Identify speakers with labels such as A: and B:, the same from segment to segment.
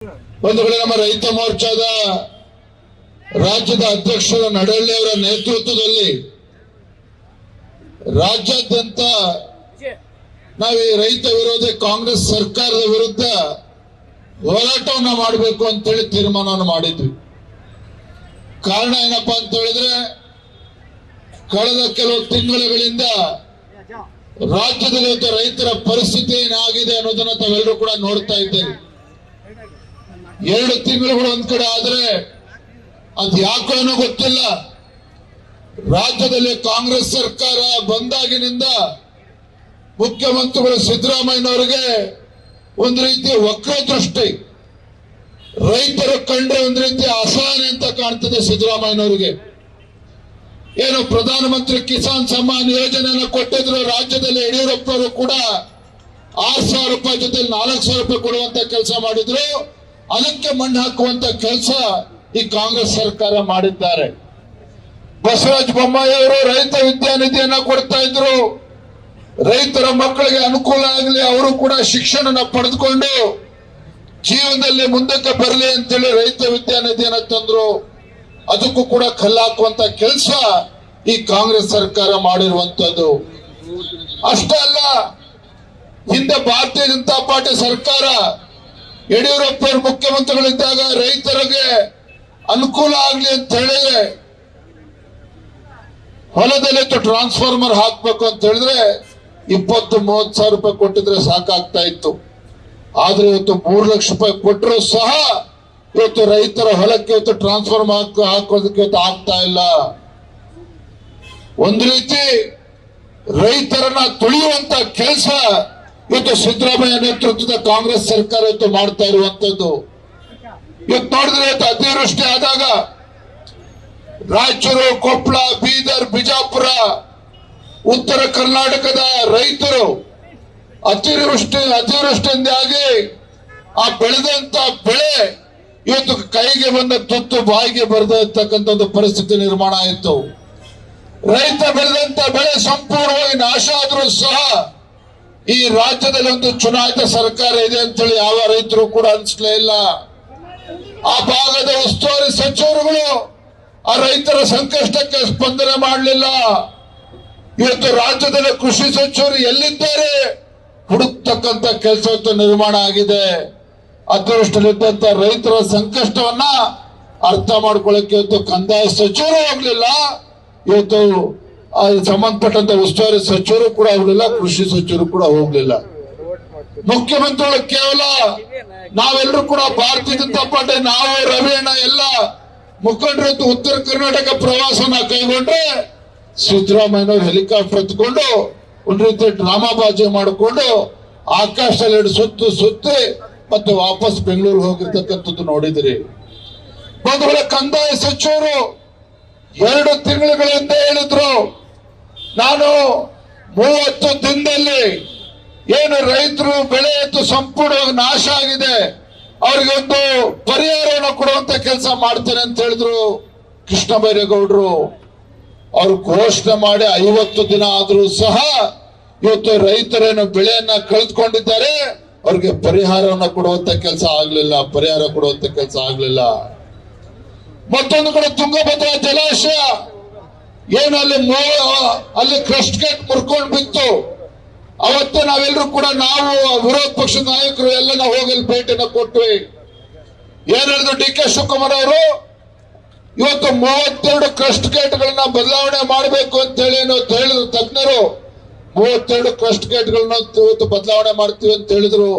A: ಒಂದು ವೇಳೆ ನಮ್ಮ ರೈತ ಮೋರ್ಚಾದ ರಾಜ್ಯದ ಅಧ್ಯಕ್ಷರ ನಡಹಳ್ಳಿ ಅವರ ನೇತೃತ್ವದಲ್ಲಿ ರಾಜ್ಯಾದ್ಯಂತ ನಾವು ಈ ರೈತ ವಿರೋಧಿ ಕಾಂಗ್ರೆಸ್ ಸರ್ಕಾರದ ವಿರುದ್ಧ ಹೋರಾಟವನ್ನು ಮಾಡಬೇಕು ಅಂತೇಳಿ ತೀರ್ಮಾನವನ್ನು ಮಾಡಿದ್ವಿ. ಕಾರಣ ಏನಪ್ಪಾ ಅಂತ ಹೇಳಿದ್ರೆ, ಕಳೆದ ಕೆಲವು ತಿಂಗಳುಗಳಿಂದ ರಾಜ್ಯದಲ್ಲಿ ರೈತರ ಪರಿಸ್ಥಿತಿ ಏನಾಗಿದೆ ಅನ್ನೋದನ್ನ ತಾವೆಲ್ಲರೂ ಕೂಡ ನೋಡ್ತಾ ಇದ್ದೇವೆ. 2 ತಿಂಗಳುಗಳು ಒಂದ್ ಕಡೆ ಆದ್ರೆ ಅದು ಯಾಕೋ ಏನೋ ಗೊತ್ತಿಲ್ಲ, ರಾಜ್ಯದಲ್ಲಿ ಕಾಂಗ್ರೆಸ್ ಸರ್ಕಾರ ಬಂದಾಗಿನಿಂದ ಮುಖ್ಯಮಂತ್ರಿಗಳು ಸಿದ್ದರಾಮಯ್ಯನವರಿಗೆ ಒಂದು ರೀತಿ ವಕ್ರದೃಷ್ಟಿ, ರೈತರು ಕಂಡ್ರೆ ಒಂದು ರೀತಿ ಅಸಹನೆ ಅಂತ ಕಾಣ್ತದೆ ಸಿದ್ದರಾಮಯ್ಯನವರಿಗೆ. ಏನು ಪ್ರಧಾನಮಂತ್ರಿ ಕಿಸಾನ್ ಸಮ್ಮಾನ್ ಯೋಜನೆಯನ್ನು ಕೊಟ್ಟಿದ್ರು, ರಾಜ್ಯದಲ್ಲಿ ಯಡಿಯೂರಪ್ಪನವರು ಕೂಡ 6,000 ರೂಪಾಯಿ ಜೊತೆ 4,000 ರೂಪಾಯಿ ಕೊಡುವಂತ ಕೆಲಸ ಮಾಡಿದ್ರು. ಅದಕ್ಕೆ ಮಣ್ಣು ಹಾಕುವಂತ ಕೆಲಸ ಈ ಕಾಂಗ್ರೆಸ್ ಸರ್ಕಾರ ಮಾಡಿದ್ದಾರೆ. ಬಸವರಾಜ ಬೊಮ್ಮಾಯಿ ಅವರು ರೈತ ವಿದ್ಯಾನಿಧಿಯನ್ನ ಕೊಡ್ತಾ ಇದ್ರು, ರೈತರ ಮಕ್ಕಳಿಗೆ ಅನುಕೂಲ ಆಗಲಿ, ಅವರು ಕೂಡ ಶಿಕ್ಷಣ ಪಡೆದುಕೊಂಡು ಜೀವನದಲ್ಲಿ ಮುಂದಕ್ಕೆ ಬರಲಿ ಅಂತೇಳಿ ರೈತ ವಿದ್ಯಾನಿಧಿಯನ್ನ ತಂದ್ರು. ಅದಕ್ಕೂ ಕೂಡ ಕಲ್ಲಾಕುವಂತ ಕೆಲಸ ಈ ಕಾಂಗ್ರೆಸ್ ಸರ್ಕಾರ ಮಾಡಿರುವಂತದ್ದು. ಅಷ್ಟೇ ಅಲ್ಲ, ಹಿಂದೆ ಭಾರತೀಯ ಜನತಾ ಪಾರ್ಟಿ ಸರ್ಕಾರ ಯಡಿಯೂರಪ್ಪ ಮುಖ್ಯಮಂತ್ರಿಗಳಿದ್ದಾಗ ರೈತರಿಗೆ ಅನುಕೂಲ ಆಗ್ಲಿ ಅಂತ ಹೇಳಿ ಹೊಲದಲ್ಲಿ ಟ್ರಾನ್ಸ್ಫಾರ್ಮರ್ ಹಾಕ್ಬೇಕು ಅಂತ ಹೇಳಿದ್ರೆ 20-30 ಸಾವಿರ ರೂಪಾಯಿ ಕೊಟ್ಟಿದ್ರೆ ಸಾಕಾಗ್ತಾ ಇತ್ತು. ಆದ್ರೆ ಇವತ್ತು 3 ಲಕ್ಷ ರೂಪಾಯಿ ಕೊಟ್ಟರು ಸಹ ಇವತ್ತು ರೈತರ ಹೊಲಕ್ಕೆ ಇವತ್ತು ಟ್ರಾನ್ಸ್ಫಾರ್ಮರ್ ಹಾಕೋದಕ್ಕೆ ಇವತ್ತು ಆಗ್ತಾ ಇಲ್ಲ. ಒಂದು ರೀತಿ ರೈತರನ್ನ ತುಳಿಯುವಂತ ಕೆಲಸ ಇವತ್ತು ಸಿದ್ದರಾಮಯ್ಯ ನೇತೃತ್ವದ ಕಾಂಗ್ರೆಸ್ ಸರ್ಕಾರ ಇವತ್ತು ಮಾಡ್ತಾ ಇರುವಂತದ್ದು. ಇವತ್ತು ನೋಡಿದ್ರೆ ಇವತ್ತು ಅತಿವೃಷ್ಟಿ ಆದಾಗ ರಾಯಚೂರು, ಕೊಪ್ಪಳ, ಬೀದರ್, ಬಿಜಾಪುರ, ಉತ್ತರ ಕರ್ನಾಟಕದ ರೈತರು ಅತಿವೃಷ್ಟಿಯಿಂದಾಗಿ ಆ ಬೆಳೆದಂತ ಬೆಳೆ ಇವತ್ತು ಕೈಗೆ ಬಂದ ತುತ್ತು ಬಾಯಿಗೆ ಬರದಿರ್ತಕ್ಕಂಥ ಒಂದು ಪರಿಸ್ಥಿತಿ ನಿರ್ಮಾಣ ಆಯಿತು. ರೈತ ಬೆಳೆದಂತ ಬೆಳೆ ಸಂಪೂರ್ಣವಾಗಿ ನಾಶ ಆದ್ರೂ ಸಹ ಈ ರಾಜ್ಯದಲ್ಲಿ ಒಂದು ಚುನಾಯಿತ ಸರ್ಕಾರ ಇದೆ ಅಂತೇಳಿ ಯಾವ ರೈತರು ಕೂಡ ಅನ್ಸ್ಲೇ ಇಲ್ಲ. ಆ ಭಾಗದ ಉಸ್ತುವಾರಿ ಸಚಿವರುಗಳು ಆ ರೈತರ ಸಂಕಷ್ಟಕ್ಕೆ ಸ್ಪಂದನೆ ಮಾಡಲಿಲ್ಲ. ಇವತ್ತು ರಾಜ್ಯದಲ್ಲಿ ಕೃಷಿ ಸಚಿವರು ಎಲ್ಲಿದ್ದಾರೆ ಹುಡುಕ್ತಕ್ಕಂತ ಕೆಲಸ ನಿರ್ಮಾಣ ಆಗಿದೆ. ಅತಿವೃಷ್ಟಿಯಲ್ಲಿದ್ದಂತ ರೈತರ ಸಂಕಷ್ಟವನ್ನ ಅರ್ಥ ಮಾಡ್ಕೊಳ್ಳಕ್ಕೆ ಇವತ್ತು ಕಂದಾಯ ಸಚಿವರು ಹೋಗ್ಲಿಲ್ಲ, ಇವತ್ತು ಸಂಬಂಧಪಟ್ಟಂತ ಉಸ್ತುವಾರಿ ಸಚಿವರು ಕೂಡ ಹೋಗ್ಲಿಲ್ಲ, ಕೃಷಿ ಸಚಿವರು ಕೂಡ ಹೋಗ್ಲಿಲ್ಲ. ಮುಖ್ಯಮಂತ್ರಿಗಳು ಕೇವಲ ನಾವೆಲ್ಲರೂ ಕೂಡ ಭಾರತೀಯ ಜನತಾ ಪಾರ್ಟಿ, ನಾವು ರವಿಯಣ್ಣ ಎಲ್ಲ ಮುಖಂಡರು ಉತ್ತರ ಕರ್ನಾಟಕ ಪ್ರವಾಸನ ಕೈಗೊಂಡ್ರೆ ಸಿದ್ದರಾಮಯ್ಯನವರು ಹೆಲಿಕಾಪ್ಟರ್ ಎತ್ಕೊಂಡು ಒಂದ್ ರೀತಿ ಡ್ರಾಮಾಬಾಜಿ ಮಾಡಿಕೊಂಡು ಆಕಾಶದಲ್ಲಿ ಸುತ್ತಿ ಮತ್ತೆ ವಾಪಸ್ ಬೆಂಗಳೂರು ಹೋಗಿರ್ತಕ್ಕಂಥದ್ದು ನೋಡಿದ್ರಿ. ಬಂಧುಗಳ ಕಂದಾಯ ಸಚಿವರು 2 ತಿಂಗಳುಗಳಿಂದ ಹೇಳಿದ್ರು, ನಾನು 30 ದಿನದಲ್ಲಿ ಏನು ರೈತರು ಬೆಳೆ ಸಂಪೂರ್ಣವಾಗಿ ನಾಶ ಆಗಿದೆ, ಅವ್ರಿಗೆ ಒಂದು ಪರಿಹಾರವನ್ನು ಕೊಡುವಂತ ಕೆಲಸ ಮಾಡ್ತೇನೆ ಅಂತ ಹೇಳಿದ್ರು ಕೃಷ್ಣ ಬೈರೇಗೌಡರು. ಅವ್ರು ಘೋಷಣೆ ಮಾಡಿ 50 ದಿನ ಆದ್ರೂ ಸಹ ಇವತ್ತು ರೈತರೇನು ಬೆಳೆಯನ್ನ ಕಳೆದುಕೊಂಡಿದ್ದಾರೆ, ಅವ್ರಿಗೆ ಪರಿಹಾರವನ್ನು ಕೊಡುವಂತ ಕೆಲಸ ಆಗ್ಲಿಲ್ಲ. ಮತ್ತೊಂದು ಕಡೆ ತುಂಗಭದ್ರಾ ಜಲಾಶಯ ಏನು ಅಲ್ಲಿ ಕ್ರಸ್ಟ್ ಗೇಟ್ ಮುರ್ಕೊಂಡು ಬಿತ್ತು. ಅವತ್ತೇ ನಾವೆಲ್ಲರೂ ಕೂಡ ನಾವು ವಿರೋಧ ಪಕ್ಷದ ನಾಯಕರು ಎಲ್ಲ ನಾವು ಹೋಗಿ ಭೇಟಿನ ಕೊಟ್ವಿ. ಏನ್ ಹೇಳಿದ್ರು ಡಿ ಕೆ ಶಿವಕುಮಾರ್ ಅವರು, ಇವತ್ತು 32 ಕ್ರಸ್ಟ್ ಗೇಟ್ಗಳನ್ನ ಬದಲಾವಣೆ ಮಾಡಬೇಕು ಅಂತ ಹೇಳಿದ್ರು ತಜ್ಞರು. 32 ಕ್ರಸ್ಟ್ ಗೇಟ್ಗಳನ್ನ ಇವತ್ತು ಬದಲಾವಣೆ ಮಾಡ್ತೀವಿ ಅಂತ ಹೇಳಿದ್ರು.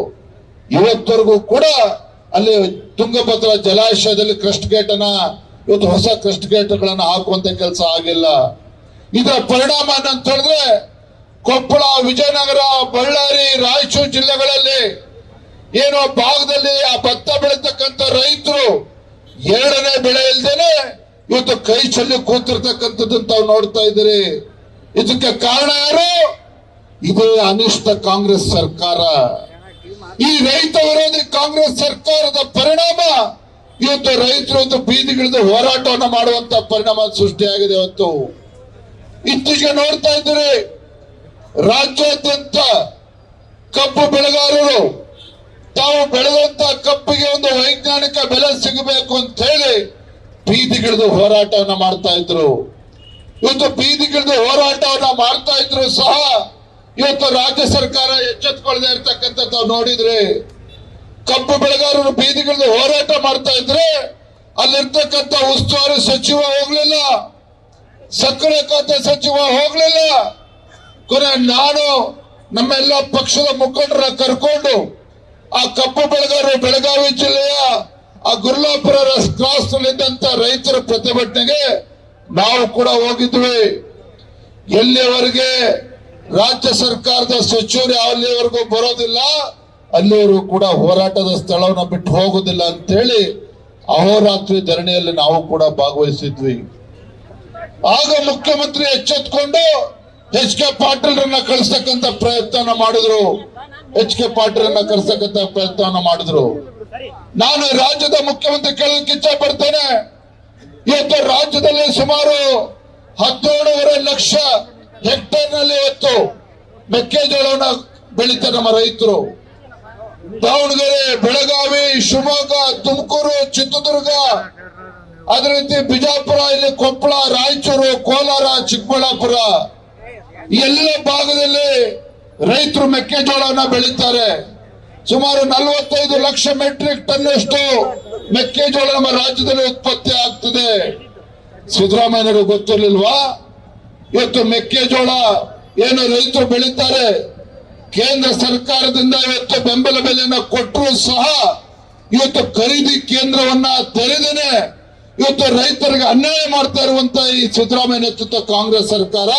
A: ಇವತ್ತವರೆಗೂ ಕೂಡ ಅಲ್ಲಿ ತುಂಗಭದ್ರಾ ಜಲಾಶಯದಲ್ಲಿ ಕ್ರಸ್ಟ್ ಗೇಟ್ ಅನ್ನ ಇವತ್ತು ಹೊಸ ಕ್ರಸ್ಟ್ ಗೇಟ್ಗಳನ್ನ ಹಾಕುವಂತ ಕೆಲಸ ಆಗಿಲ್ಲ. ಇದರ ಪರಿಣಾಮ ಏನಂತ ಹೇಳಿದ್ರೆ, ಕೊಪ್ಪಳ, ವಿಜಯನಗರ, ಬಳ್ಳಾರಿ, ರಾಯಚೂರು ಜಿಲ್ಲೆಗಳಲ್ಲಿ ಏನೋ ಭಾಗದಲ್ಲಿ ಆ ಭತ್ತ ಬೆಳೀತಕ್ಕಂಥ ರೈತರು 2ನೇ ಬೆಳೆ ಇಲ್ದೇನೆ ಇವತ್ತು ಕೈ ಚೆಲ್ಲಿ ಕೂತಿರ್ತಕ್ಕಂಥದ್ದನ್ನು ತಾವು ನೋಡ್ತಾ ಇದ್ದೀರಿ. ಇದಕ್ಕೆ ಕಾರಣ ಯಾರು? ಇದೇ ಅನಿಷ್ಟ ಕಾಂಗ್ರೆಸ್ ಸರ್ಕಾರ. ಈ ರೈತ ವಿರೋಧಿ ಕಾಂಗ್ರೆಸ್ ಸರ್ಕಾರದ ಪರಿಣಾಮ ಇವತ್ತು ರೈತರು ಬೀದಿಗಿಳಿದು ಹೋರಾಟವನ್ನು ಮಾಡುವಂತ ಪರಿಣಾಮ ಸೃಷ್ಟಿಯಾಗಿದೆ. ಇವತ್ತು ಇತ್ತೀಚೆಗೆ ನೋಡ್ತಾ ಇದ್ದೀರಿ, ರಾಜ್ಯಾದ್ಯಂತ ಕಬ್ಬು ಬೆಳೆಗಾರರು ತಾವು ಬೆಳೆದಂತ ಕಬ್ಬಿಗೆ ಒಂದು ವೈಜ್ಞಾನಿಕ ಬೆಲೆ ಸಿಗಬೇಕು ಅಂತ ಹೇಳಿ ಬೀದಿಗಿಳಿದು ಹೋರಾಟವನ್ನ ಮಾಡ್ತಾ ಇದ್ರು. ಇವತ್ತು ಬೀದಿಗಿಳಿದು ಹೋರಾಟವನ್ನ ಮಾಡ್ತಾ ಇದ್ರು ಸಹ ಇವತ್ತು ರಾಜ್ಯ ಸರ್ಕಾರ ಎಚ್ಚೆತ್ತುಕೊಳ್ಳದೆ ಇರ್ತಕ್ಕಂಥ ತಾವು ನೋಡಿದ್ರೆ, ಕಬ್ಬು ಬೆಳೆಗಾರರು ಬೀದಿಗಿಳಿದು ಹೋರಾಟ ಮಾಡ್ತಾ ಇದ್ರೆ ಅಲ್ಲಿರ್ತಕ್ಕಂಥ ಉಸ್ತುವಾರಿ ಸಚಿವ ಹೋಗ್ಲಿಲ್ಲ, ಸಕ್ಕರೆ ಖಾತೆ ಸಚಿವ ಹೋಗ್ಲಿಲ್ಲ. ಕೊನೆ ನಾನು ನಮ್ಮೆಲ್ಲ ಪಕ್ಷದ ಮುಖಂಡರ ಕರ್ಕೊಂಡು ಆ ಕಬ್ಬು ಬೆಳೆಗಾರರು ಬೆಳಗಾವಿ ಜಿಲ್ಲೆಯ ಆ ಗುರ್ಲಾಪುರ ಕ್ರಾಸ್ ನಲ್ಲಿದ್ದಂತ ರೈತರ ಪ್ರತಿಭಟನೆಗೆ ನಾವು ಕೂಡ ಹೋಗಿದ್ವಿ. ಎಲ್ಲಿಯವರೆಗೆ ರಾಜ್ಯ ಸರ್ಕಾರದ ಸಚಿವರು ಅಲ್ಲಿವರೆಗೂ ಬರೋದಿಲ್ಲ, ಅಲ್ಲಿವರೆಗೂ ಕೂಡ ಹೋರಾಟದ ಸ್ಥಳವನ್ನು ಬಿಟ್ಟು ಹೋಗುದಿಲ್ಲ ಅಂತೇಳಿ ಅಹೋರಾತ್ರಿ ಧರಣಿಯಲ್ಲಿ ನಾವು ಕೂಡ ಭಾಗವಹಿಸಿದ್ವಿ. ಆಗ ಮುಖ್ಯಮಂತ್ರಿ ಎಚ್ಚೆತ್ಕೊಂಡು ಎಚ್ ಕೆ ಪಾಟೀಲ್ರನ್ನ ಕಳಿಸ್ತಕ್ಕಂಥ ಪ್ರಯತ್ನ ಮಾಡಿದ್ರು. ಎಚ್ ಕೆ ಪಾಟೀಲ್ರನ್ನ ಕಳಿಸ್ತಕ್ಕಂಥ ಪ್ರಯತ್ನ ಮಾಡಿದ್ರು. ನಾನು ರಾಜ್ಯದ ಮುಖ್ಯಮಂತ್ರಿ ಕೇಳಲಿಕ್ಕೆ ಇಚ್ಛೆ ಪಡ್ತೇನೆ. ಇವತ್ತು ರಾಜ್ಯದಲ್ಲಿ ಸುಮಾರು 17.5 ಲಕ್ಷ ಹೆಕ್ಟೇರ್ ನಲ್ಲಿ ಇವತ್ತು ಮೆಕ್ಕೆಜೋಳವನ್ನ ಬೆಳೀತಾರೆ ನಮ್ಮ ರೈತರು. ದಾವಣಗೆರೆ, ಬೆಳಗಾವಿ, ಶಿವಮೊಗ್ಗ, ತುಮಕೂರು, ಚಿತ್ರದುರ್ಗ, ಅದೇ ರೀತಿ ಬಿಜಾಪುರ, ಇಲ್ಲಿ ಕೊಪ್ಪಳ, ರಾಯಚೂರು, ಕೋಲಾರ, ಚಿಕ್ಕಬಳ್ಳಾಪುರ ಈ ಎಲ್ಲ ಭಾಗದಲ್ಲಿ ರೈತರು ಮೆಕ್ಕೆಜೋಳವನ್ನ ಬೆಳೀತಾರೆ. ಸುಮಾರು 45 ಲಕ್ಷ ಮೆಟ್ರಿಕ್ ಟನ್ ಅಷ್ಟು ಮೆಕ್ಕೆಜೋಳ ನಮ್ಮ ರಾಜ್ಯದಲ್ಲಿ ಉತ್ಪತ್ತಿ ಆಗ್ತದೆ. ಸಿದ್ದರಾಮಯ್ಯನವರು ಗೊತ್ತಿರ್ಲಿಲ್ವಾ? ಇವತ್ತು ಮೆಕ್ಕೆಜೋಳ ಏನು ರೈತರು ಬೆಳೀತಾರೆ, ಕೇಂದ್ರ ಸರ್ಕಾರದಿಂದ ಇವತ್ತು ಬೆಂಬಲ ಬೆಲೆಯನ್ನು ಕೊಟ್ಟರು ಸಹ ಇವತ್ತು ಖರೀದಿ ಕೇಂದ್ರವನ್ನ ತೆರೆದೇನೆ ಇವತ್ತು ರೈತರಿಗೆ ಅನ್ಯಾಯ ಮಾಡ್ತಾ ಇರುವಂತ ಈ ಸಿದ್ದರಾಮಯ್ಯ ನೇತೃತ್ವ ಕಾಂಗ್ರೆಸ್ ಸರ್ಕಾರ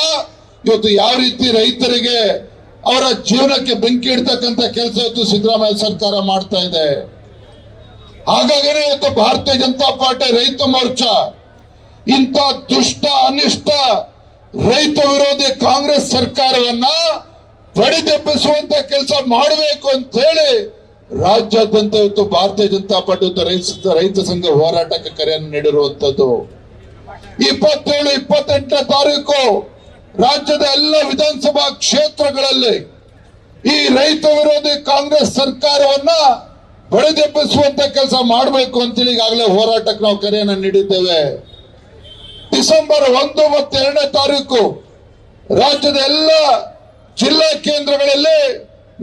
A: ಇವತ್ತು ಯಾವ ರೀತಿ ರೈತರಿಗೆ ಅವರ ಜೀವನಕ್ಕೆ ಬೆಂಕಿ ಇಡ್ತಕ್ಕಂಥ ಕೆಲಸ ಇವತ್ತು ಸಿದ್ದರಾಮಯ್ಯ ಸರ್ಕಾರ ಮಾಡ್ತಾ ಇದೆ. ಹಾಗಾಗಿ ಇವತ್ತು ಭಾರತೀಯ ಜನತಾ ಪಾರ್ಟಿ ರೈತ ಮೋರ್ಚಾ ಇಂಥ ದುಷ್ಟ ಅನಿಷ್ಟ ರೈತ ವಿರೋಧಿ ಕಾಂಗ್ರೆಸ್ ಸರ್ಕಾರವನ್ನ ಬಡಿದೆಬ್ಬಿಸುವಂತ ಕೆಲಸ ಮಾಡಬೇಕು ಅಂತ ಹೇಳಿ ರಾಜ್ಯಾದ್ಯಂತ ಇವತ್ತು ಭಾರತೀಯ ಜನತಾ ಪಾರ್ಟಿ ರೈತ ಸಂಘ ಹೋರಾಟಕ್ಕೆ ಕರೆಯನ್ನು ನೀಡಿರುವಂತದ್ದು. 27, 28ನೇ ತಾರೀಕು ರಾಜ್ಯದ ಎಲ್ಲ ವಿಧಾನಸಭಾ ಕ್ಷೇತ್ರಗಳಲ್ಲಿ ಈ ರೈತ ವಿರೋಧಿ ಕಾಂಗ್ರೆಸ್ ಸರ್ಕಾರವನ್ನ ಬಡಿದೆಬ್ಬಿಸುವಂತ ಕೆಲಸ ಮಾಡಬೇಕು ಅಂತೇಳಿ ಈಗಾಗಲೇ ಹೋರಾಟಕ್ಕೆ ನಾವು ಕರೆಯನ್ನು ನೀಡಿದ್ದೇವೆ. ಡಿಸೆಂಬರ್ 1 ಮತ್ತು 2ನೇ ತಾರೀಕು ರಾಜ್ಯದ ಎಲ್ಲ ಜಿಲ್ಲಾ ಕೇಂದ್ರಗಳಲ್ಲಿ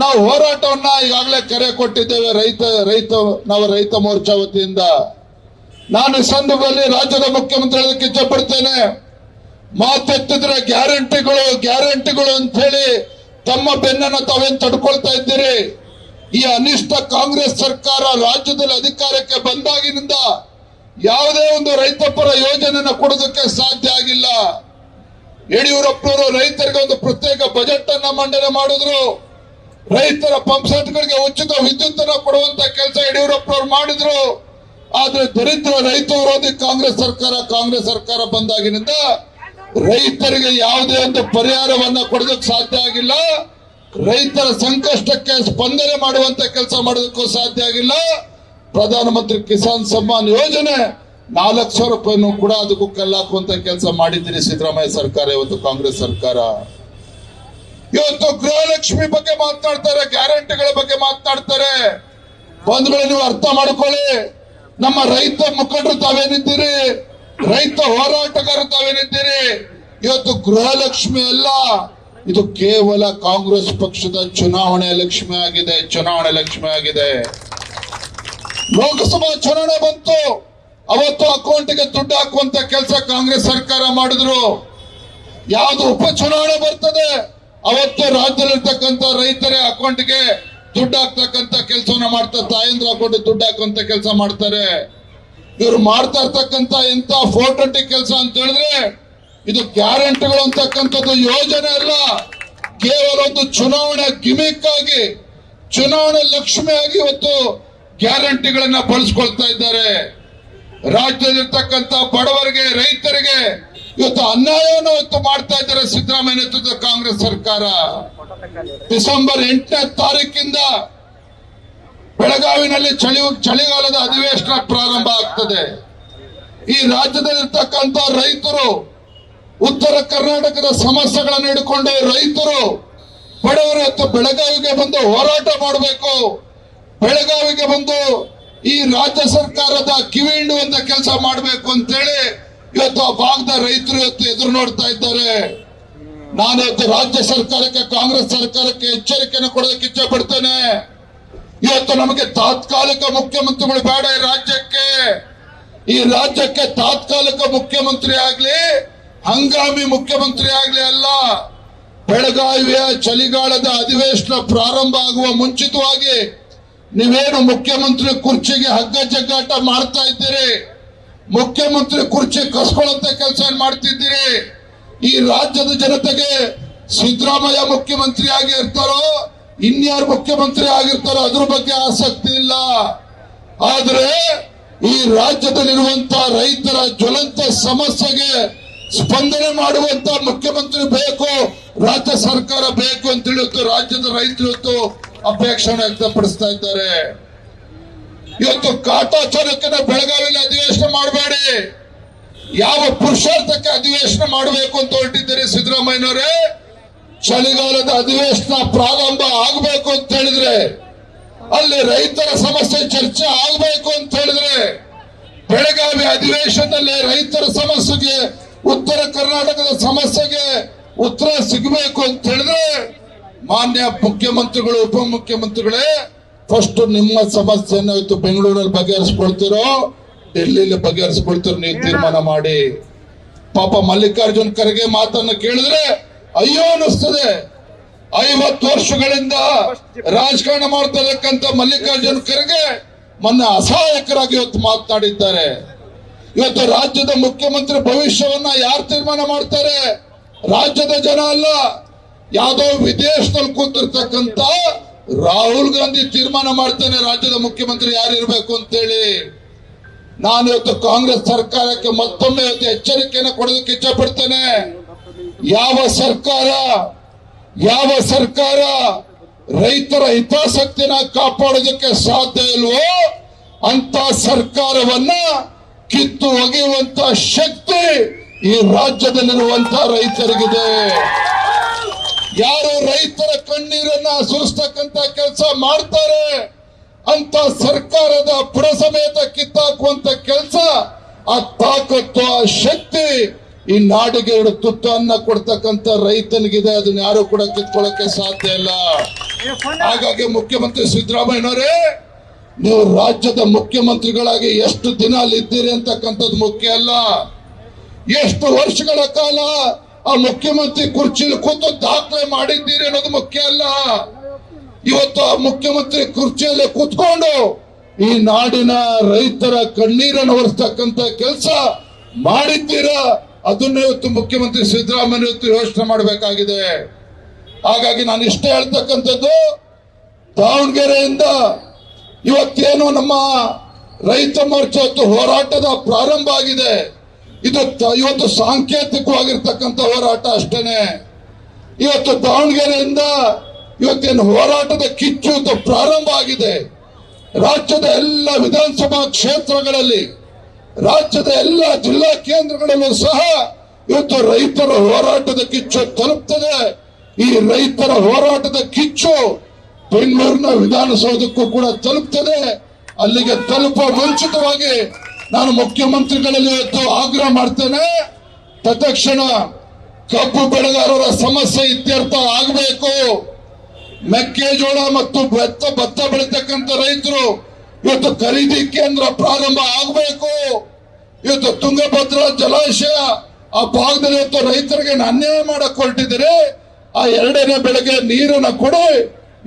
A: ನಾವು ಹೋರಾಟವನ್ನ ಈಗಾಗಲೇ ಕರೆ ಕೊಟ್ಟಿದ್ದೇವೆ ರೈತ ಮೋರ್ಚಾ ವತಿಯಿಂದ. ನಾನು ಈ ಸಂದರ್ಭದಲ್ಲಿ ರಾಜ್ಯದ ಮುಖ್ಯಮಂತ್ರಿ ಹೇಳಕ್ಕೆ ಇಚ್ಛಪಡ್ತೇನೆ, ಮಾತೆತ್ತಿದ್ರೆ ಗ್ಯಾರಂಟಿಗಳು ಅಂತ ಹೇಳಿ ತಮ್ಮ ಬೆನ್ನನ್ನು ತಾವೇನು ತಡ್ಕೊಳ್ತಾ ಇದ್ದೀರಿ. ಈ ಅನಿಷ್ಟ ಕಾಂಗ್ರೆಸ್ ಸರ್ಕಾರ ರಾಜ್ಯದಲ್ಲಿ ಅಧಿಕಾರಕ್ಕೆ ಬಂದಾಗಿನಿಂದ ಯಾವುದೇ ಒಂದು ರೈತಪರ ಯೋಜನೆಯನ್ನು ಕೊಡೋದಕ್ಕೆ ಸಾಧ್ಯ ಆಗಿಲ್ಲ. ಯಡಿಯೂರಪ್ಪನವರು ರೈತರಿಗೆ ಒಂದು ಪ್ರತ್ಯೇಕ ಬಜೆಟ್ ಅನ್ನ ಮಂಡನೆ ಮಾಡಿದ್ರು. ರೈತರ ಪಂಪ್ ಸೆಟ್ಗಳಿಗೆ ಉಚಿತ ವಿದ್ಯುತ್ ಅನ್ನು ಕೊಡುವಂತ ಕೆಲಸ ಯಡಿಯೂರಪ್ಪನವರು ಮಾಡಿದ್ರು. ಆದ್ರೆ ದರಿದ್ರ ರೈತ ವಿರೋಧಿ ಕಾಂಗ್ರೆಸ್ ಸರ್ಕಾರ ಬಂದಾಗಿನಿಂದ ರೈತರಿಗೆ ಯಾವುದೇ ಒಂದು ಪರಿಹಾರವನ್ನ ಕೊಡೋದಕ್ಕೆ ಸಾಧ್ಯ ಆಗಿಲ್ಲ. ರೈತರ ಸಂಕಷ್ಟಕ್ಕೆ ಸ್ಪಂದನೆ ಮಾಡುವಂತ ಕೆಲಸ ಮಾಡೋದಕ್ಕೂ ಸಾಧ್ಯ ಆಗಿಲ್ಲ. ಪ್ರಧಾನಮಂತ್ರಿ ಕಿಸಾನ್ ಸಮ್ಮಾನ್ ಯೋಜನೆ 4,00,000 ರೂಪಾಯಿನೂ ಕೂಡ ಅದಕ್ಕೂ ಕಲ್ಲಾಕುವಂತ ಕೆಲಸ ಮಾಡಿದ್ದೀರಿ ಸಿದ್ದರಾಮಯ್ಯ ಸರ್ಕಾರ, ಇವತ್ತು ಕಾಂಗ್ರೆಸ್ ಸರ್ಕಾರ. ಇವತ್ತು ಗೃಹಲಕ್ಷ್ಮಿ ಬಗ್ಗೆ ಮಾತನಾಡ್ತಾರೆ, ಗ್ಯಾರಂಟಿಗಳ ಬಗ್ಗೆ ಮಾತನಾಡ್ತಾರೆ. ಬಂಧುಗಳು, ನೀವು ಅರ್ಥ ಮಾಡ್ಕೊಳ್ಳಿ, ನಮ್ಮ ರೈತ ಮುಖಂಡರು ತಾವೇನಿದ್ದೀರಿ, ರೈತ ಹೋರಾಟಗಾರರು ತಾವೇನಿದ್ದೀರಿ, ಇವತ್ತು ಗೃಹಲಕ್ಷ್ಮಿ ಅಲ್ಲ, ಇದು ಕೇವಲ ಕಾಂಗ್ರೆಸ್ ಪಕ್ಷದ ಚುನಾವಣೆ ಲಕ್ಷ್ಮಿ ಆಗಿದೆ. ಲೋಕಸಭಾ ಚುನಾವಣೆ ಬಂತು, ಅವತ್ತು ಅಕೌಂಟ್ಗೆ ದುಡ್ಡು ಹಾಕುವಂತ ಕೆಲಸ ಕಾಂಗ್ರೆಸ್ ಸರ್ಕಾರ ಮಾಡಿದ್ರು. ಯಾವುದು ಉಪಚುನಾವಣೆ ಬರ್ತದೆ ಅವತ್ತು ರಾಜ್ಯದಲ್ಲಿರ್ತಕ್ಕಂಥ ರೈತರ ಅಕೌಂಟ್ಗೆ ದುಡ್ಡು ಹಾಕ್ತಕ್ಕಂಥ ಕೆಲಸವನ್ನ ಮಾಡ್ತಾರೆ, ತಾಯಂದ್ರ ಅಕೌಂಟ್ ದುಡ್ಡು ಹಾಕುವಂತ ಕೆಲಸ ಮಾಡ್ತಾರೆ. ಇವರು ಮಾಡ್ತಾ ಇರ್ತಕ್ಕಂಥ ಎಂತ 420 ಕೆಲಸ ಅಂತ ಹೇಳಿದ್ರೆ ಇದು ಗ್ಯಾರಂಟಿಗಳು ಅಂತಕ್ಕಂಥದ್ದು ಯೋಜನೆ ಅಲ್ಲ, ಕೇವಲ ಒಂದು ಚುನಾವಣೆ ಗಿಮಿಕ್ ಆಗಿ, ಚುನಾವಣೆ ಲಕ್ಷ್ಮಿಯಾಗಿ ಇವತ್ತು ಗ್ಯಾರಂಟಿಗಳನ್ನ ಬಳಸ್ಕೊಳ್ತಾ ಇದ್ದಾರೆ. ರಾಜ್ಯದಲ್ಲಿರ್ತಕ್ಕಂಥ ಬಡವರಿಗೆ, ರೈತರಿಗೆ ಇವತ್ತು ಅನ್ಯಾಯವನ್ನು ಇವತ್ತು ಮಾಡ್ತಾ ಇದ್ದಾರೆ ಸಿದ್ದರಾಮಯ್ಯ ನೇತೃತ್ವದ ಕಾಂಗ್ರೆಸ್ ಸರ್ಕಾರ. ಡಿಸೆಂಬರ್ 8ನೇ ತಾರೀಕಿಂದ ಬೆಳಗಾವಿನಲ್ಲಿ ಚಳಿಗಾಲದ ಅಧಿವೇಶನ ಪ್ರಾರಂಭ ಆಗ್ತದೆ. ಈ ರಾಜ್ಯದಲ್ಲಿರ್ತಕ್ಕಂಥ ರೈತರು, ಉತ್ತರ ಕರ್ನಾಟಕದ ಸಮಸ್ಯೆಗಳನ್ನು ಹಿಡ್ಕೊಂಡು ರೈತರು, ಬಡವರು ಇವತ್ತು ಬೆಳಗಾವಿಗೆ ಬಂದು ಹೋರಾಟ ಮಾಡಬೇಕು. ಬೆಳಗಾವಿಗೆ ಬಂದು ಈ ರಾಜ್ಯ ಸರ್ಕಾರದ ಕಿವಿ ಹಿಂಡುವಂತ ಕೆಲಸ ಮಾಡಬೇಕು ಅಂತೇಳಿ ಇವತ್ತು ಆ ಭಾಗದ ರೈತರು ಇವತ್ತು ಎದುರು ನೋಡ್ತಾ ಇದ್ದಾರೆ. ನಾನು ಇವತ್ತು ರಾಜ್ಯ ಸರ್ಕಾರಕ್ಕೆ, ಕಾಂಗ್ರೆಸ್ ಸರ್ಕಾರಕ್ಕೆ ಎಚ್ಚರಿಕೆಯನ್ನು ಕೊಡೋದಕ್ಕೆ ಇಚ್ಛೆ ಪಡ್ತೇನೆ. ಇವತ್ತು ನಮಗೆ ತಾತ್ಕಾಲಿಕ ಮುಖ್ಯಮಂತ್ರಿಗಳು ಬೇಡ. ಈ ರಾಜ್ಯಕ್ಕೆ ತಾತ್ಕಾಲಿಕ ಮುಖ್ಯಮಂತ್ರಿ ಆಗ್ಲಿ, ಹಂಗಾಮಿ ಮುಖ್ಯಮಂತ್ರಿ ಆಗ್ಲಿ ಅಲ್ಲ. ಬೆಳಗಾವಿಯ ಚಳಿಗಾಲದ ಅಧಿವೇಶನ ಪ್ರಾರಂಭ ಆಗುವ ಮುಂಚಿತವಾಗಿ ನೀವೇನು ಮುಖ್ಯಮಂತ್ರಿ ಕುರ್ಚಿಗೆ ಹಗ್ಗ ಜಗ್ಗಾಟ ಮಾಡ್ತಾ ಇದ್ದೀರಿ, ಮುಖ್ಯಮಂತ್ರಿ ಕುರ್ಚಿ ಕಸ್ಕೊಳ್ಳುವಂತ ಕೆಲಸ ಮಾಡ್ತಿದ್ದೀರಿ. ಈ ರಾಜ್ಯದ ಜನತೆಗೆ ಸಿದ್ದರಾಮಯ್ಯ ಮುಖ್ಯಮಂತ್ರಿ ಆಗಿ ಇರ್ತಾರೋ, ಇನ್ಯಾರು ಮುಖ್ಯಮಂತ್ರಿ ಆಗಿರ್ತಾರೋ ಅದ್ರ ಬಗ್ಗೆ ಆಸಕ್ತಿ ಇಲ್ಲ. ಆದ್ರೆ ಈ ರಾಜ್ಯದಲ್ಲಿರುವಂತಹ ರೈತರ ಜ್ವಲಂತ ಸಮಸ್ಯೆಗೆ ಸ್ಪಂದನೆ ಮಾಡುವಂತ ಮುಖ್ಯಮಂತ್ರಿ ಬೇಕು, ರಾಜ್ಯ ಸರ್ಕಾರ ಬೇಕು ಅಂತ ಹೇಳಿ ರಾಜ್ಯದ ರೈತರು ಅಪೇಕ್ಷೆಯನ್ನು ವ್ಯಕ್ತಪಡಿಸ್ತಾ ಇದ್ದಾರೆ. ಇವತ್ತು ಕಾಟಾಚಾರಕ್ಕೆ ಬೆಳಗಾವಿಯಲ್ಲಿ ಅಧಿವೇಶನ ಮಾಡಬೇಡಿ. ಯಾವ ಪುರುಷಾರ್ಥಕ್ಕೆ ಅಧಿವೇಶನ ಮಾಡಬೇಕು ಅಂತ ಹೊರಟಿದ್ದೀರಿ ಸಿದ್ದರಾಮಯ್ಯನವರೇ? ಚಳಿಗಾಲದ ಅಧಿವೇಶನ ಪ್ರಾರಂಭ ಆಗಬೇಕು ಅಂತ ಹೇಳಿದ್ರೆ, ಅಲ್ಲಿ ರೈತರ ಸಮಸ್ಯೆ ಚರ್ಚೆ ಆಗಬೇಕು ಅಂತ ಹೇಳಿದ್ರೆ, ಬೆಳಗಾವಿ ಅಧಿವೇಶನದಲ್ಲಿ ರೈತರ ಸಮಸ್ಯೆಗೆ, ಉತ್ತರ ಕರ್ನಾಟಕದ ಸಮಸ್ಯೆಗೆ ಉತ್ತರ ಸಿಗಬೇಕು ಅಂತ ಹೇಳಿದ್ರೆ, ಮಾನ್ಯ ಮುಖ್ಯಮಂತ್ರಿಗಳು, ಉಪಮುಖ್ಯಮಂತ್ರಿಗಳೇ, ಫಸ್ಟ್ ನಿಮ್ಮ ಸಮಸ್ಯೆಯನ್ನು ಇವತ್ತು ಬೆಂಗಳೂರಲ್ಲಿ ಬಗೆಹರಿಸ್ಕೊಳ್ತಿರೋ, ಡೆಲ್ಲಿಲಿ ಬಗೆಹರಿಸ್ಕೊಳ್ತಿರೋ ನೀವು ತೀರ್ಮಾನ ಮಾಡಿ. ಪಾಪ ಮಲ್ಲಿಕಾರ್ಜುನ್ ಖರ್ಗೆ ಮಾತನ್ನು ಕೇಳಿದ್ರೆ ಅಯ್ಯೋ ಅನಿಸ್ತದೆ. 50 ವರ್ಷಗಳಿಂದ ರಾಜಕಾರಣ ಮಾಡ್ತಾ ಇರತಕ್ಕಂತ ಮಲ್ಲಿಕಾರ್ಜುನ್ ಖರ್ಗೆ ಮೊನ್ನೆ ಅಸಹಾಯಕರಾಗಿ ಇವತ್ತು ಮಾತನಾಡಿದ್ದಾರೆ. ಇವತ್ತು ರಾಜ್ಯದ ಮುಖ್ಯಮಂತ್ರಿ ಭವಿಷ್ಯವನ್ನ ಯಾರು ತೀರ್ಮಾನ ಮಾಡ್ತಾರೆ? ರಾಜ್ಯದ ಜನ ಅಲ್ಲ, ಯಾವುದೋ ವಿದೇಶದಲ್ಲಿ ಕೂತಿರ್ತಕ್ಕಂತ ರಾಹುಲ್ ಗಾಂಧಿ ತೀರ್ಮಾನ ಮಾಡ್ತಾನೆ ರಾಜ್ಯದ ಮುಖ್ಯಮಂತ್ರಿ ಯಾರು ಇರಬೇಕು ಅಂತೇಳಿ. ನಾನು ಇವತ್ತು ಕಾಂಗ್ರೆಸ್ ಸರ್ಕಾರಕ್ಕೆ ಮತ್ತೊಮ್ಮೆ ಇವತ್ತು ಎಚ್ಚರಿಕೆಯನ್ನು ಕೊಡೋದಕ್ಕೆ ಇಚ್ಛೆ ಪಡ್ತೇನೆ. ಯಾವ ಸರ್ಕಾರ ರೈತರ ಹಿತಾಸಕ್ತಿನ ಕಾಪಾಡೋದಕ್ಕೆ ಸಾಧ್ಯ ಇಲ್ವೋ ಅಂತ ಸರ್ಕಾರವನ್ನ ಕಿತ್ತು ಒಗೆಯುವಂತ ಶಕ್ತಿ ಈ ರಾಜ್ಯದಲ್ಲಿರುವಂತ ರೈತರಿಗಿದೆ. ಯಾರು ರೈತರ ಕಣ್ಣೀರನ್ನ ಸುರಿಸ್ತಕ್ಕಂತ ಕೆಲಸ ಮಾಡ್ತಾರೆ ಅಂತ ಸರ್ಕಾರದ ಬುಡ ಸಮೇತ ಕಿತ್ತಾಕುವಂತ ಕೆಲಸ, ಆ ತಾಕತ್ತು, ಆ ಶಕ್ತಿ ಈ ನಾಡಿಗೆ 2 ತುತ್ತು ಅನ್ನ ಕೊಡ್ತಕ್ಕಂತ ರೈತನಿಗಿದೆ. ಅದನ್ನ ಯಾರು ಕೂಡ ಕಿತ್ಕೊಳ್ಳಕ್ಕೆ ಸಾಧ್ಯ ಇಲ್ಲ. ಹಾಗಾಗಿ ಮುಖ್ಯಮಂತ್ರಿ ಸಿದ್ದರಾಮಯ್ಯನವರೇ, ನೀವು ರಾಜ್ಯದ ಮುಖ್ಯಮಂತ್ರಿಗಳಾಗಿ ಎಷ್ಟು ದಿನ ಅಲ್ಲಿದ್ದೀರಿ ಅಂತಕ್ಕಂಥದ್ದು ಮುಖ್ಯ ಅಲ್ಲ, ಎಷ್ಟು ವರ್ಷಗಳ ಕಾಲ ಆ ಮುಖ್ಯಮಂತ್ರಿ ಕುರ್ಚಿಯಲ್ಲಿ ಕೂತು ದಾಖಲೆ ಮಾಡಿದ್ದೀರಿ ಅನ್ನೋದು ಮುಖ್ಯ ಅಲ್ಲ. ಇವತ್ತು ಆ ಮುಖ್ಯಮಂತ್ರಿ ಕುರ್ಚಿಯಲ್ಲಿ ಕೂತ್ಕೊಂಡು ಈ ನಾಡಿನ ರೈತರ ಕಣ್ಣೀರನ್ನು ಒರೆಸ್ತಕ್ಕಂತ ಕೆಲಸ ಮಾಡಿದ್ದೀರಾ, ಅದನ್ನ ಇವತ್ತು ಮುಖ್ಯಮಂತ್ರಿ ಸಿದ್ದರಾಮಯ್ಯ ಇವತ್ತು ಯೋಚನೆ ಮಾಡಬೇಕಾಗಿದೆ. ಹಾಗಾಗಿ ನಾನು ಇಷ್ಟ ಹೇಳ್ತಕ್ಕಂಥದ್ದು, ದಾವಣಗೆರೆಯಿಂದ ಇವತ್ತೇನು ನಮ್ಮ ರೈತ ಮೋರ್ಚಾ ಹೋರಾಟದ ಪ್ರಾರಂಭ ಆಗಿದೆ, ಇವತ್ತು ಸಾಂಕೇತಿಕವಾಗಿರ್ತಕ್ಕಂಥ ಹೋರಾಟ ಅಷ್ಟೇನೆ. ಇವತ್ತು ದಾವಣಗೆರೆಯಿಂದ ಇವತ್ತೇನು ಹೋರಾಟದ ಕಿಚ್ಚು ಪ್ರಾರಂಭ ಆಗಿದೆ. ರಾಜ್ಯದ ಎಲ್ಲ ವಿಧಾನಸಭಾ ಕ್ಷೇತ್ರಗಳಲ್ಲಿ, ರಾಜ್ಯದ ಎಲ್ಲ ಜಿಲ್ಲಾ ಕೇಂದ್ರಗಳಲ್ಲೂ ಸಹ ಇವತ್ತು ರೈತರ ಹೋರಾಟದ ಕಿಚ್ಚು ತಲುಪ್ತದೆ. ಈ ರೈತರ ಹೋರಾಟದ ಕಿಚ್ಚು ಬೆಂಗಳೂರಿನ ವಿಧಾನಸೌಧಕ್ಕೂ ಕೂಡ ತಲುಪ್ತದೆ. ಅಲ್ಲಿಗೆ ತಲುಪುವ ಮುಂಚಿತವಾಗಿ ನಾನು ಮುಖ್ಯಮಂತ್ರಿಗಳಲ್ಲಿ ಇವತ್ತು ಆಗ್ರಹ ಮಾಡ್ತೇನೆ, ತತ್ಕ್ಷಣ ಕಬ್ಬು ಬೆಳೆಗಾರರ ಸಮಸ್ಯೆ ಇತ್ಯರ್ಥ ಆಗಬೇಕು. ಮೆಕ್ಕೆಜೋಳ ಮತ್ತು ಭತ್ತ ಬೆಳೀತಕ್ಕಂಥ ರೈತರು ಇವತ್ತು ಖರೀದಿ ಕೇಂದ್ರ ಪ್ರಾರಂಭ ಆಗಬೇಕು. ಇವತ್ತು ತುಂಗಭದ್ರಾ ಜಲಾಶಯ ಆ ಭಾಗದಲ್ಲಿ ಇವತ್ತು ರೈತರಿಗೆ ಅನ್ಯಾಯ ಮಾಡಕ್ ಹೊರಟಿದ್ದಾರೆ. ಆ 2ನೇ ಬೆಳೆಗೆ ನೀರನ್ನ ಕೊಡಿ,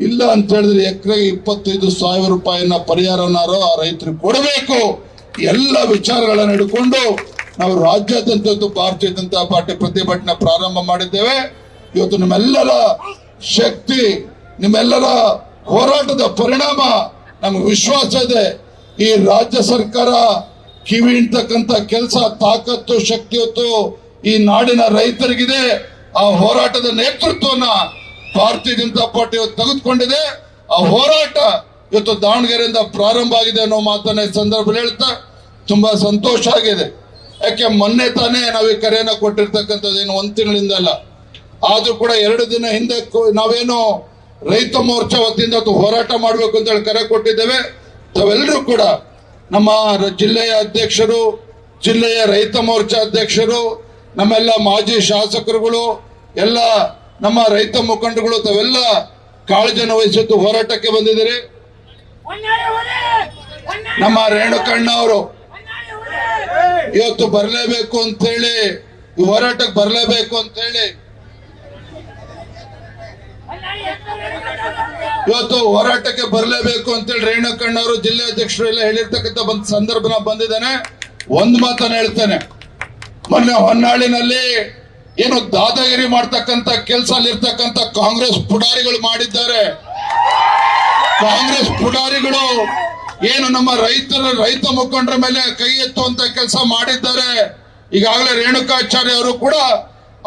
A: ಇಲ್ಲ ಅಂತ ಹೇಳಿದ್ರೆ ಎಕರೆಗೆ 25,000 ರೂಪಾಯಿನ ಪರಿಹಾರನಾರು ಆ ರೈತರಿಗೆ ಕೊಡಬೇಕು. ಎಲ್ಲ ವಿಚಾರಗಳನ್ನು ಹಿಡ್ಕೊಂಡು ನಾವು ರಾಜ್ಯಾದ್ಯಂತ ಭಾರತೀಯ ಜನತಾ ಪಾರ್ಟಿ ಪ್ರತಿಭಟನೆ ಪ್ರಾರಂಭ ಮಾಡಿದ್ದೇವೆ. ಇವತ್ತು ನಿಮ್ಮೆಲ್ಲರ ಶಕ್ತಿ, ನಿಮ್ಮೆಲ್ಲರ ಹೋರಾಟದ ಪರಿಣಾಮ ನಮ್ಗೆ ವಿಶ್ವಾಸ ಇದೆ. ಈ ರಾಜ್ಯ ಸರ್ಕಾರ ಕಿವಿ ಹಿಂಡ್ತಕ್ಕಂಥ ಕೆಲಸ, ತಾಕತ್ತು, ಶಕ್ತಿಯತ್ತು ಈ ನಾಡಿನ ರೈತರಿಗಿದೆ. ಆ ಹೋರಾಟದ ನೇತೃತ್ವವನ್ನ ಭಾರತೀಯ ಜನತಾ ಪಾರ್ಟಿ ತೆಗೆದುಕೊಂಡಿದೆ. ಆ ಹೋರಾಟ ಇವತ್ತು ದಾವಣಗೆರೆಯಿಂದ ಪ್ರಾರಂಭ ಆಗಿದೆ ಅನ್ನೋ ಮಾತನ್ನ ಈ ಸಂದರ್ಭದಲ್ಲಿ ಹೇಳ್ತಾ ತುಂಬಾ ಸಂತೋಷ ಆಗಿದೆ. ಯಾಕೆ ಮೊನ್ನೆ ತಾನೇ ನಾವು ಈ ಕರೆಯನ್ನ ಕೊಟ್ಟಿರ್ತಕ್ಕಂಥದ್ದೇನು 1 ತಿಂಗಳಿಂದ ಅಲ್ಲ, ಆದ್ರೂ ಕೂಡ 2 ದಿನ ಹಿಂದೆ ನಾವೇನು ರೈತ ಮೋರ್ಚಾ ವತಿಯಿಂದ ಹೋರಾಟ ಮಾಡಬೇಕು ಅಂತ ಹೇಳಿ ಕರೆ ಕೊಟ್ಟಿದ್ದೇವೆ. ತಾವೆಲ್ಲರೂ ಕೂಡ ನಮ್ಮ ಜಿಲ್ಲೆಯ ಅಧ್ಯಕ್ಷರು, ಜಿಲ್ಲೆಯ ರೈತ ಮೋರ್ಚಾ ಅಧ್ಯಕ್ಷರು, ನಮ್ಮೆಲ್ಲ ಮಾಜಿ ಶಾಸಕರುಗಳು, ಎಲ್ಲ ನಮ್ಮ ರೈತ ಮುಖಂಡರುಗಳು ತಾವೆಲ್ಲ ಕಾಳಜಿಯನ್ನು ವಹಿಸಿದ್ದು ಹೋರಾಟಕ್ಕೆ ಬಂದಿದ್ದೀರಿ. ನಮ್ಮ ರೇಣುಕಣ್ಣ ಅವರು ಇವತ್ತು ಬರಲೇಬೇಕು ಅಂತ ಹೇಳಿ, ಈ ಹೋರಾಟಕ್ಕೆ ಬರಲೇಬೇಕು ಅಂತ ಹೇಳಿ ಇವತ್ತು ಹೋರಾಟಕ್ಕೆ ಬರಲೇಬೇಕು ಅಂತೇಳಿ ರೇಣುಕಣ್ಣ ಅವರು ಜಿಲ್ಲೆ ಅಧ್ಯಕ್ಷರು ಎಲ್ಲ ಹೇಳಿರ್ತಕ್ಕಂಥ ಸಂದರ್ಭ ಬಂದಿದ್ದಾನೆ. ಒಂದು ಮಾತನ್ನ ಹೇಳ್ತೇನೆ, ಮೊನ್ನೆ ಹೊನ್ನಾಳಿನಲ್ಲಿ ಏನು ದಾದಾಗಿರಿ ಮಾಡ್ತಕ್ಕಂಥ ಕೆಲಸ ಅಲ್ಲಿರ್ತಕ್ಕಂಥ ಕಾಂಗ್ರೆಸ್ ಪುಡಾರಿಗಳು ಮಾಡಿದ್ದಾರೆ. ಕಾಂಗ್ರೆಸ್ ಪುಡಾರಿಗಳು ಏನು ನಮ್ಮ ರೈತ ಮುಖಂಡರ ಮೇಲೆ ಕೈ ಎತ್ತುವಂತ ಕೆಲಸ ಮಾಡಿದ್ದಾರೆ. ಈಗಾಗಲೇ ರೇಣುಕಾಚಾರ್ಯ ಅವರು ಕೂಡ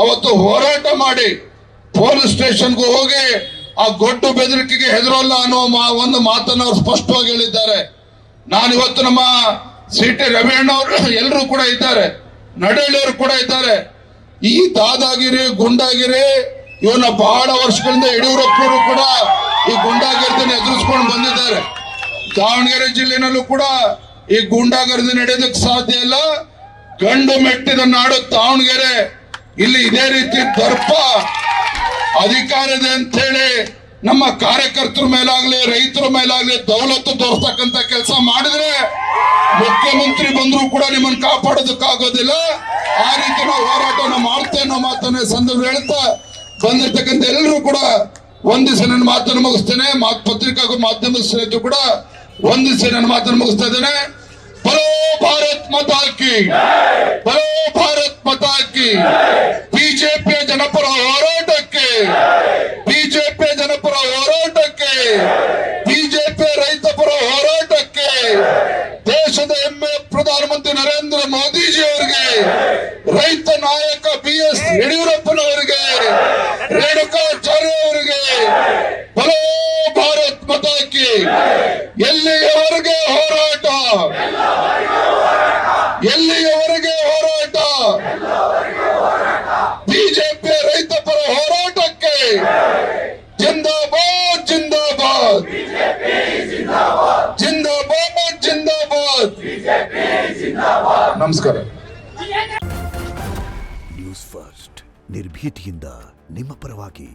A: ಅವತ್ತು ಹೋರಾಟ ಮಾಡಿ ಪೊಲೀಸ್ ಸ್ಟೇಷನ್ಗೂ ಹೋಗಿ ಆ ಗೊಡ್ಡು ಬೆದರಿಕೆಗೆ ಹೆದರೋಲ್ಲ ಅನ್ನೋ ಒಂದು ಮಾತನ್ನು ಅವರು ಸ್ಪಷ್ಟವಾಗಿ ಹೇಳಿದ್ದಾರೆ. ನಾನಿವತ್ತು ನಮ್ಮ ಸಿ.ಟಿ. ರವಿಯಣ್ಣ ಅವರು ಎಲ್ಲರೂ ಕೂಡ ಇದ್ದಾರೆ, ನಡಹಳ್ಳಿಯವರು ಕೂಡ ಇದ್ದಾರೆ. ಈ ದಾದಾಗಿರಿ ಗುಂಡಾಗಿರಿ ಇವನ್ನ ಬಹಳ ವರ್ಷಗಳಿಂದ ಯಡಿಯೂರಪ್ಪನವರು ಕೂಡ ಈ ಗುಂಡಾಗಿರಿಯನ್ನು ಎದುರಿಸ್ಕೊಂಡು ಬಂದಿದ್ದಾರೆ. ದಾವಣಗೆರೆ ಜಿಲ್ಲೆನಲ್ಲೂ ಕೂಡ ಈ ಗುಂಡಾಗಿರಿ ನಡೆಯೋದಕ್ಕೆ ಸಾಧ್ಯ ಇಲ್ಲ. ಗಂಡು ಮೆಟ್ಟಿದ ನಾಡು ದಾವಣಗೆರೆ. ಇಲ್ಲಿ ಇದೇ ರೀತಿ ದರ್ಪ ಅಧಿಕಾರ ಇದೆ ಅಂತ ಹೇಳಿ ನಮ್ಮ ಕಾರ್ಯಕರ್ತರ ಮೇಲಾಗ್ಲಿ ರೈತರ ಮೇಲಾಗ್ಲಿ ದೌಲತ್ತು ತೋರಿಸ್ತಕ್ಕಂತ ಕೆಲಸ ಮಾಡಿದ್ರೆ ಮುಖ್ಯಮಂತ್ರಿ ಬಂದ್ರು ಕೂಡ ನಿಮ್ಮನ್ನು ಕಾಪಾಡೋದಕ್ಕಾಗೋದಿಲ್ಲ. ಆ ರೀತಿ ನಾವು ಹೋರಾಟವನ್ನು ಮಾಡ್ತೇವೆ ಅನ್ನೋ ಮಾತನ್ನ ಸಂದರ್ಭ ಹೇಳ್ತಾ ಬಂದಿರ್ತಕ್ಕಂಥ ಎಲ್ಲರೂ ಕೂಡ ಒಂದಿಸಿ ನನ್ನ ಮಾತನ್ನು ಮುಗಿಸ್ತೇನೆ. ಪತ್ರಿಕಾ ಮಾಧ್ಯಮದ ಸ್ನೇಹಿತರು ಕೂಡ ಒಂದಿಸಿ ನನ್ನ ಮಾತನ್ನು ಮುಗಿಸ್ತಾ ಇದ್ದೇನೆ. ಬಲೋ ಭಾರತ್ ಮಾತಾ ಕಿ, ಬಲೋ ಭಾರತ್ ಮಾತಾ ಕಿ. ಬಿಜೆಪಿಯ ಜನಪರ ಹೋರಾಟಕ್ಕೆ, ಬಿಜೆಪಿಯ ಜನಪರ ಹೋರಾಟಕ್ಕೆ, ಬಿಜೆಪಿಯ ರೈತ ಪರ ಹೋರಾಟಕ್ಕೆ, ದೇಶದ ಹೆಮ್ಮೆ ಪ್ರಧಾನಮಂತ್ರಿ ನರೇಂದ್ರ ಮೋದಿಜಿ ಅವರಿಗೆ, ರೈತ ನಾಯಕ ಬಿ.ಎಸ್. ಯಡಿಯೂರಪ್ಪನವರಿಗೆ, ರೇಣುಕಾಚಾರ್ಯ ಅವರಿಗೆ ಬಲೋ ಭಾರತ್ ಮಾತಾ ಕಿ. ಎಲ್ಲಿಯವರೆಗೆ ಹೋರಾಟ, ಎಲ್ಲಿಯವರೆಗೆ ಹೋರಾಟ, ಬಿಜೆಪಿ ರೈತ ಪರ ಹೋರಾಟಕ್ಕೆ ಜಿಂದಾಬಾದ್ ಜಿಂದಾಬಾದ್, ಜಿಂದಾಬಾದ್ ಜಿಂದಾಬಾದ್. ನಮಸ್ಕಾರ.
B: ನ್ಯೂಸ್ ಫಸ್ಟ್ ನಿರ್ಭೀತಿಯಿಂದ ನಿಮ್ಮ ಪರವಾಗಿ.